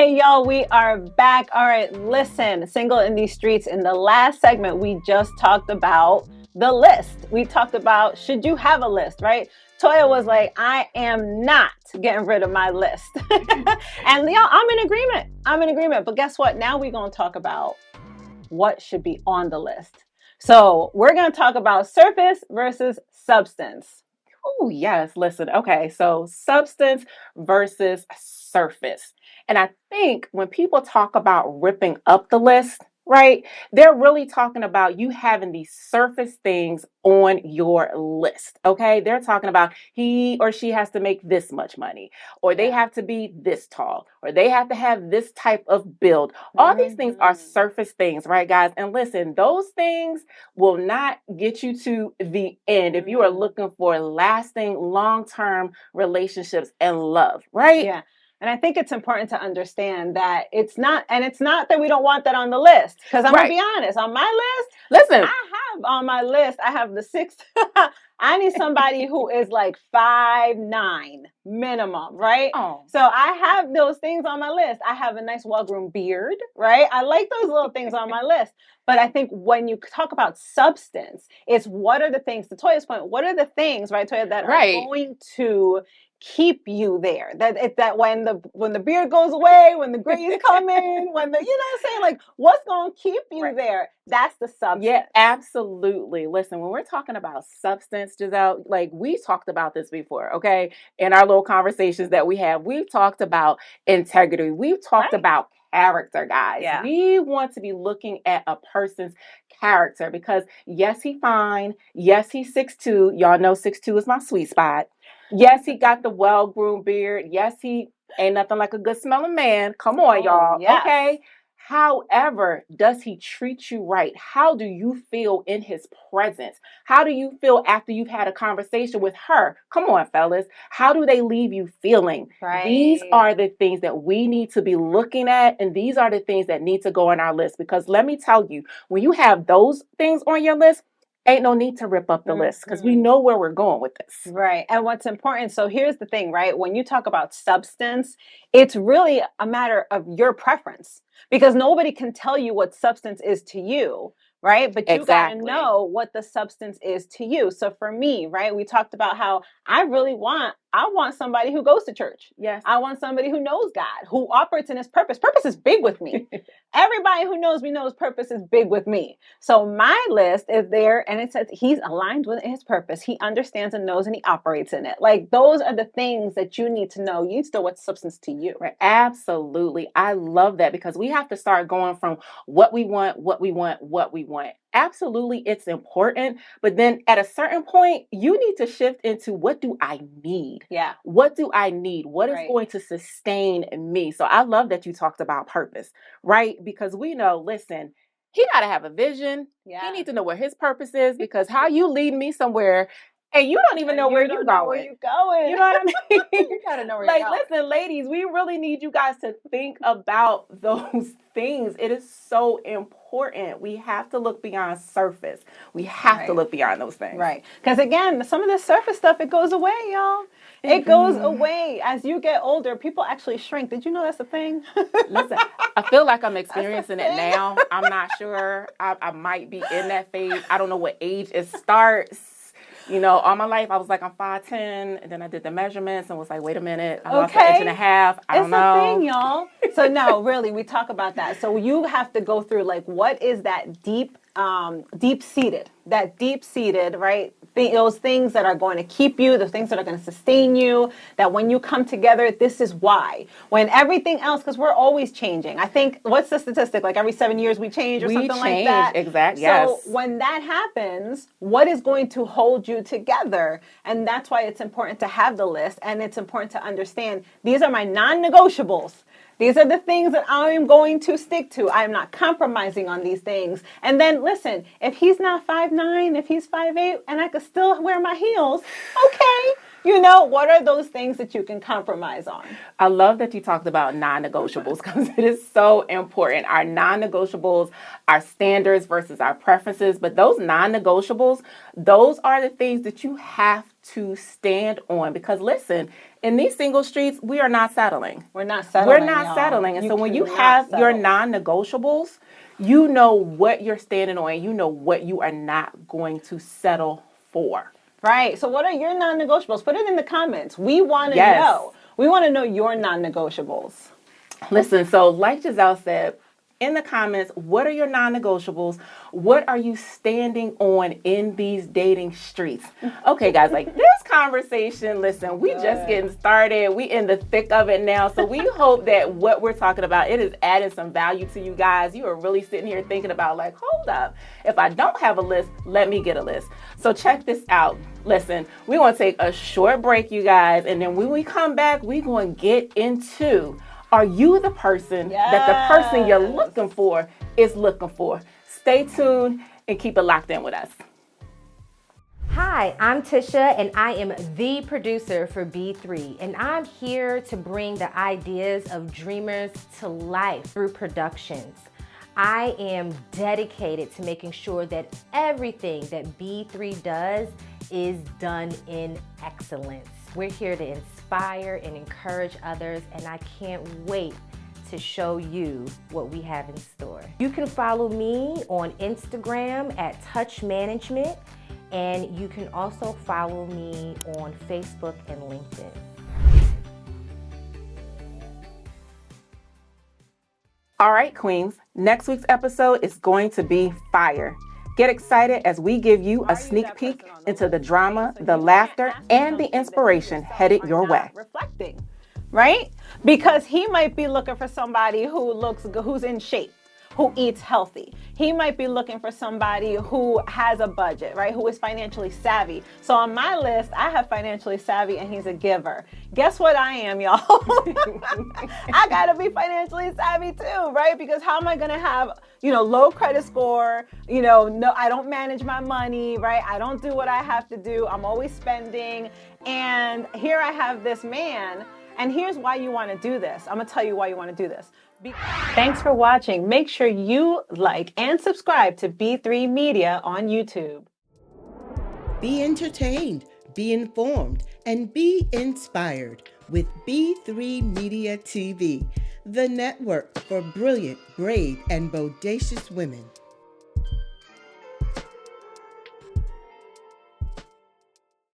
Hey, y'all, we are back. All right, listen, single in these streets. In the last segment, we just talked about the list. We talked about, should you have a list, right? Toya was like, I am not getting rid of my list. And y'all, I'm in agreement. I'm in agreement. But guess what? Now we're going to talk about what should be on the list. So we're going to talk about surface versus substance. Oh, yes. Listen. Okay. So substance versus surface. And I think when people talk about ripping up the list, right, they're really talking about you having these surface things on your list. Okay. They're talking about he or she has to make this much money, or they have to be this tall, or they have to have this type of build. All these things are surface things, right, guys? And listen, those things will not get you to the end if you are looking for lasting, long-term relationships and love, right? Yeah. And I think it's important to understand that it's not that we don't want that on the list. Because I'm going to be honest, on my list, listen, I have the six. I need somebody who is like 5'9" minimum, right? Oh. So I have those things on my list. I have a nice, well-groomed beard, right? I like those little things on my list. But I think when you talk about substance, it's what are the things, to Toya's point, what are the things, right, Toya, that are going to keep you there? That when the beard goes away, when the grays come in, when the, you know what I'm saying, like what's going to keep you there? That's the substance. Yeah, absolutely. Listen, when we're talking about substance, Giselle, like we talked about this before, okay? In our little conversations that we have, we've talked about integrity. We've talked about character, guys. Yeah. We want to be looking at a person's character because yes, he's fine. Yes, he's 6'2". Y'all know 6'2" is my sweet spot. Yes, he got the well-groomed beard. Yes, he ain't nothing like a good smelling man. Come on, y'all. Yes. Okay. However, does he treat you right? How do you feel in his presence? How do you feel after you've had a conversation with her? Come on, fellas. How do they leave you feeling? Right. These are the things that we need to be looking at, and these are the things that need to go on our list. Because let me tell you, when you have those things on your list, ain't no need to rip up the list because we know where we're going with this. Right. And what's important, so here's the thing, right? When you talk about substance, it's really a matter of your preference because nobody can tell you what substance is to you, right? But you got to know what the substance is to you. So for me, right, we talked about how I want somebody who goes to church. Yes. I want somebody who knows God, who operates in his purpose. Purpose is big with me. Everybody who knows me knows purpose is big with me. So my list is there and it says he's aligned with his purpose. He understands and knows and he operates in it. Like those are the things that you need to know. You need to know what's substance to you. Right. Absolutely. I love that because we have to start going from what we want. Absolutely, it's important. But then at a certain point, you need to shift into what do I need? Yeah. What do I need? What is going to sustain me? So I love that you talked about purpose, right? Because we know, listen, he got to have a vision. Yeah. He needs to know where his purpose is because how you lead me somewhere and you don't even know where you're going. You know what I mean? You gotta know where you're going. Listen, ladies, we really need you guys to think about those things. It is so important. We have to look beyond surface. We have to look beyond those things. Right. Because again, some of the surface stuff, it goes away, y'all. It goes away. As you get older, people actually shrink. Did you know that's a thing? Listen, I feel like I'm experiencing it now. I'm not sure. I might be in that phase. I don't know what age it starts. You know, all my life I was like, I'm 5'10", and then I did the measurements and was like, wait a minute, I lost an inch and a half. I don't know. It's a thing, y'all. So no, really, we talk about that. So you have to go through like, what is that deep-seated, right? Those things that are going to keep you, the things that are going to sustain you, that when you come together, this is why. When everything else, because we're always changing. I think, what's the statistic? Like every 7 years we change or something like that? Exactly. So when that happens, what is going to hold you together? And that's why it's important to have the list. And it's important to understand, these are my non-negotiables. These are the things that I am going to stick to. I am not compromising on these things. And then listen, if he's not 5'9", if he's 5'8", and I could still wear my heels, okay. What are those things that you can compromise on? I love that you talked about non-negotiables because it is so important. Our non-negotiables, our standards versus our preferences, but those non-negotiables, those are the things that you have to stand on because listen, in these single streets, we are not settling. We're not settling. We're not y'all. settling. And You so when you cannot have your settle. non-negotiables, you know what you're standing on and you know what you are not going to settle for. Right. So what are your non-negotiables? Put it in the comments. We want to Yes. know. We want to know your non-negotiables. Listen, so like Giselle said, in the comments, what are your non-negotiables? What are you standing on in these dating streets? Okay, guys, like this conversation, listen, we just getting started. We in the thick of it now. So we hope that what we're talking about, it is adding some value to you guys. You are really sitting here thinking about like, hold up, if I don't have a list, let me get a list. So check this out. Listen, we want to take a short break, you guys. And then when we come back, we're going to get into, are you the person that the person you're looking for is looking for? Stay tuned and keep it locked in with us. Hi, I'm Tisha and I am the producer for B3 and I'm here to bring the ideas of dreamers to life through productions. I am dedicated to making sure that everything that B3 does is done in excellence. We're here to inspire and encourage others, and I can't wait to show you what we have in store. You can follow me on Instagram at Touch Management, and you can also follow me on Facebook and LinkedIn. All right, queens, next week's episode is going to be fire. Get excited as we give you a sneak peek into the drama, the laughter, and the inspiration headed your way. Reflecting, right? Because he might be looking for somebody who's in shape, who eats healthy. He might be looking for somebody who has a budget, right? Who is financially savvy. So on my list, I have financially savvy and he's a giver. Guess what I am, y'all? I gotta be financially savvy too, right? Because how am I gonna have, low credit score, no, I don't manage my money, right? I don't do what I have to do. I'm always spending. And here I have this man, and here's why you wanna do this. I'm gonna tell you why you wanna do this. Thanks for watching. Make sure you like and subscribe to B3 Media on YouTube. Be entertained, be informed, and be inspired with B3 Media TV, the network for brilliant, brave, and bodacious women.